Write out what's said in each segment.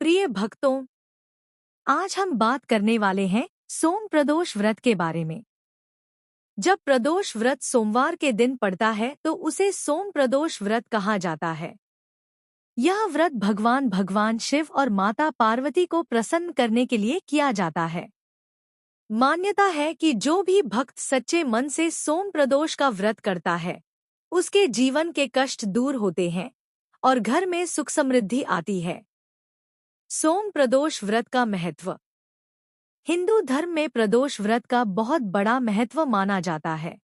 प्रिय भक्तों, आज हम बात करने वाले हैं सोम प्रदोष व्रत के बारे में। जब प्रदोष व्रत सोमवार के दिन पड़ता है तो उसे सोम प्रदोष व्रत कहा जाता है। यह व्रत भगवान शिव और माता पार्वती को प्रसन्न करने के लिए किया जाता है। मान्यता है कि जो भी भक्त सच्चे मन से सोम प्रदोष का व्रत करता है, उसके जीवन के कष्ट दूर होते हैं और घर में सुख समृद्धि आती है। सोम प्रदोष व्रत का महत्व। हिंदू धर्म में प्रदोष व्रत का बहुत बड़ा महत्व माना जाता है।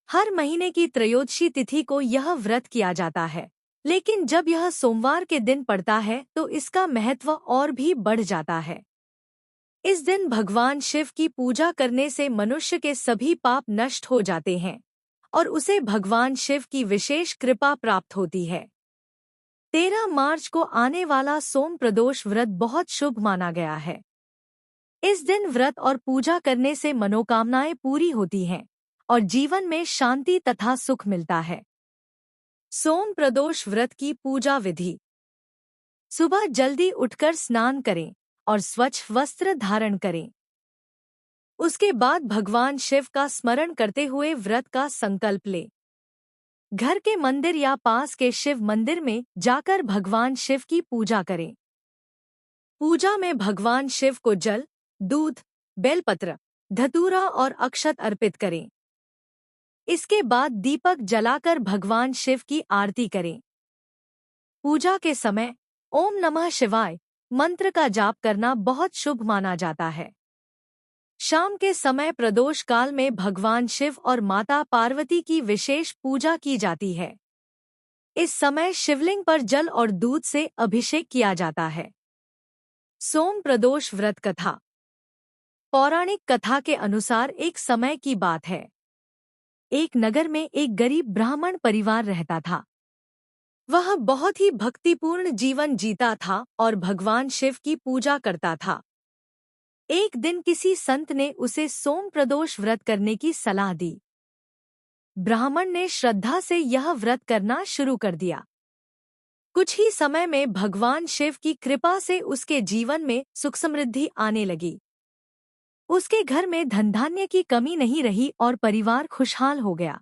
हर महीने की त्रयोदशी तिथि को यह व्रत किया जाता है, लेकिन जब यह सोमवार के दिन पड़ता है तो इसका महत्व और भी बढ़ जाता है। इस दिन भगवान शिव की पूजा करने से मनुष्य के सभी पाप नष्ट हो जाते हैं और उसे भगवान शिव की विशेष कृपा प्राप्त होती है। 13 मार्च को आने वाला सोम प्रदोष व्रत बहुत शुभ माना गया है। इस दिन व्रत और पूजा करने से मनोकामनाएं पूरी होती हैं और जीवन में शांति तथा सुख मिलता है। सोम प्रदोष व्रत की पूजा विधि। सुबह जल्दी उठकर स्नान करें और स्वच्छ वस्त्र धारण करें। उसके बाद भगवान शिव का स्मरण करते हुए व्रत का संकल्प लें। घर के मंदिर या पास के शिव मंदिर में जाकर भगवान शिव की पूजा करें। पूजा में भगवान शिव को जल, दूध, बेलपत्र, धतूरा और अक्षत अर्पित करें। इसके बाद दीपक जलाकर भगवान शिव की आरती करें। पूजा के समय ओम नमः शिवाय मंत्र का जाप करना बहुत शुभ माना जाता है। शाम के समय प्रदोष काल में भगवान शिव और माता पार्वती की विशेष पूजा की जाती है। इस समय शिवलिंग पर जल और दूध से अभिषेक किया जाता है। सोम प्रदोष व्रत कथा। पौराणिक कथा के अनुसार एक समय की बात है। एक नगर में एक गरीब ब्राह्मण परिवार रहता था। वह बहुत ही भक्तिपूर्ण जीवन जीता था और भगवान शिव की पूजा करता था। एक दिन किसी संत ने उसे सोम प्रदोष व्रत करने की सलाह दी। ब्राह्मण ने श्रद्धा से यह व्रत करना शुरू कर दिया। कुछ ही समय में भगवान शिव की कृपा से उसके जीवन में सुख समृद्धि आने लगी। उसके घर में धन धान्य की कमी नहीं रही और परिवार खुशहाल हो गया।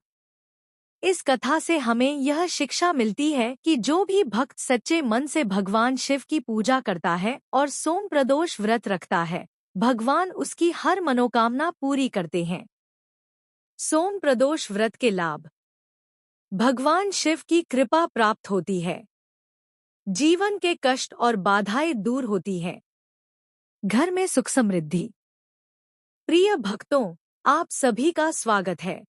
इस कथा से हमें यह शिक्षा मिलती है कि जो भी भक्त सच्चे मन से भगवान शिव की पूजा करता है और सोम प्रदोष व्रत रखता है, भगवान उसकी हर मनोकामना पूरी करते हैं। सोम प्रदोष व्रत के लाभ। भगवान शिव की कृपा प्राप्त होती है। जीवन के कष्ट और बाधाएं दूर होती हैं। घर में सुख समृद्धि। प्रिय भक्तों, आप सभी का स्वागत है।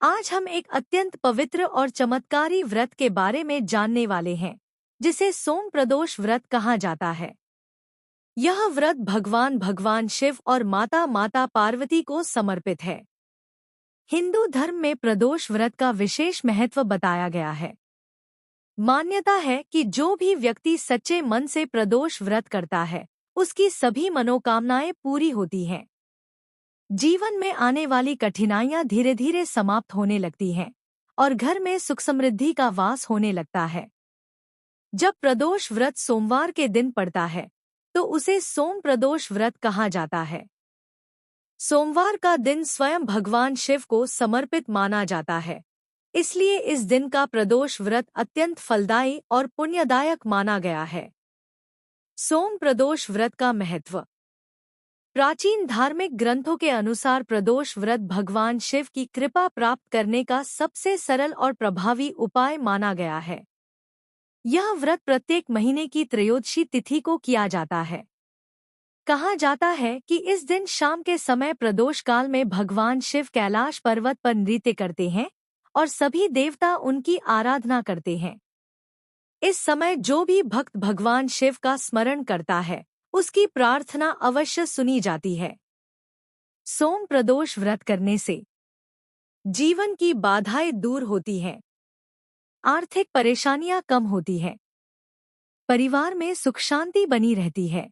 आज हम एक अत्यंत पवित्र और चमत्कारी व्रत के बारे में जानने वाले हैं, जिसे सोम प्रदोष व्रत कहा जाता है। यह व्रत भगवान शिव और माता पार्वती को समर्पित है। हिंदू धर्म में प्रदोष व्रत का विशेष महत्व बताया गया है। मान्यता है कि जो भी व्यक्ति सच्चे मन से प्रदोष व्रत करता है, उसकी सभी मनोकामनाएं पूरी होती हैं। जीवन में आने वाली कठिनाइयां धीरे धीरे समाप्त होने लगती हैं और घर में सुख समृद्धि का वास होने लगता है। जब प्रदोष व्रत सोमवार के दिन पड़ता है तो उसे सोम प्रदोष व्रत कहा जाता है। सोमवार का दिन स्वयं भगवान शिव को समर्पित माना जाता है, इसलिए इस दिन का प्रदोष व्रत अत्यंत फलदायी और पुण्यदायक माना गया है। सोम प्रदोष व्रत का महत्व। प्राचीन धार्मिक ग्रंथों के अनुसार प्रदोष व्रत भगवान शिव की कृपा प्राप्त करने का सबसे सरल और प्रभावी उपाय माना गया है। यह व्रत प्रत्येक महीने की त्रयोदशी तिथि को किया जाता है। कहा जाता है कि इस दिन शाम के समय प्रदोष काल में भगवान शिव कैलाश पर्वत पर नृत्य करते हैं और सभी देवता उनकी आराधना करते हैं। इस समय जो भी भक्त भगवान शिव का स्मरण करता है, उसकी प्रार्थना अवश्य सुनी जाती है। सोम प्रदोष व्रत करने से जीवन की बाधाएं दूर होती हैं, आर्थिक परेशानियां कम होती हैं, परिवार में सुख शांति बनी रहती है,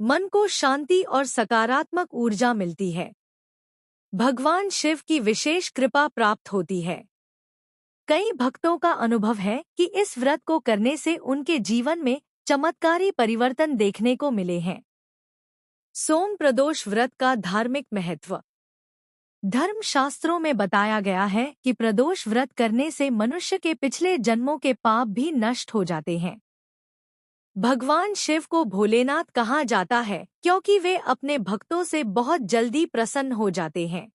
मन को शांति और सकारात्मक ऊर्जा मिलती है, भगवान शिव की विशेष कृपा प्राप्त होती है। कई भक्तों का अनुभव है कि इस व्रत को करने से उनके जीवन में चमत्कारी परिवर्तन देखने को मिले हैं। सोम प्रदोष व्रत का धार्मिक महत्व। धर्म शास्त्रों में बताया गया है कि प्रदोष व्रत करने से मनुष्य के पिछले जन्मों के पाप भी नष्ट हो जाते हैं। भगवान शिव को भोलेनाथ कहा जाता है क्योंकि वे अपने भक्तों से बहुत जल्दी प्रसन्न हो जाते हैं।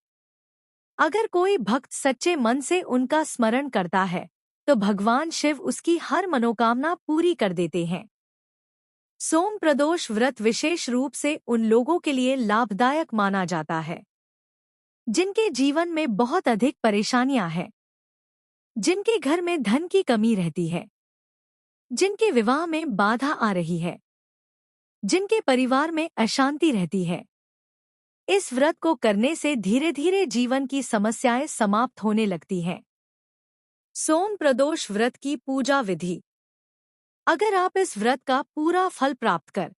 अगर कोई भक्त सच्चे मन से उनका स्मरण करता है तो भगवान शिव उसकी हर मनोकामना पूरी कर देते हैं। सोम प्रदोष व्रत विशेष रूप से उन लोगों के लिए लाभदायक माना जाता है जिनके जीवन में बहुत अधिक परेशानियां हैं, जिनके घर में धन की कमी रहती है, जिनके विवाह में बाधा आ रही है, जिनके परिवार में अशांति रहती है। इस व्रत को करने से धीरे धीरे जीवन की समस्याएं समाप्त होने लगती हैं। सोम प्रदोष व्रत की पूजा विधि। अगर आप इस व्रत का पूरा फल प्राप्त कर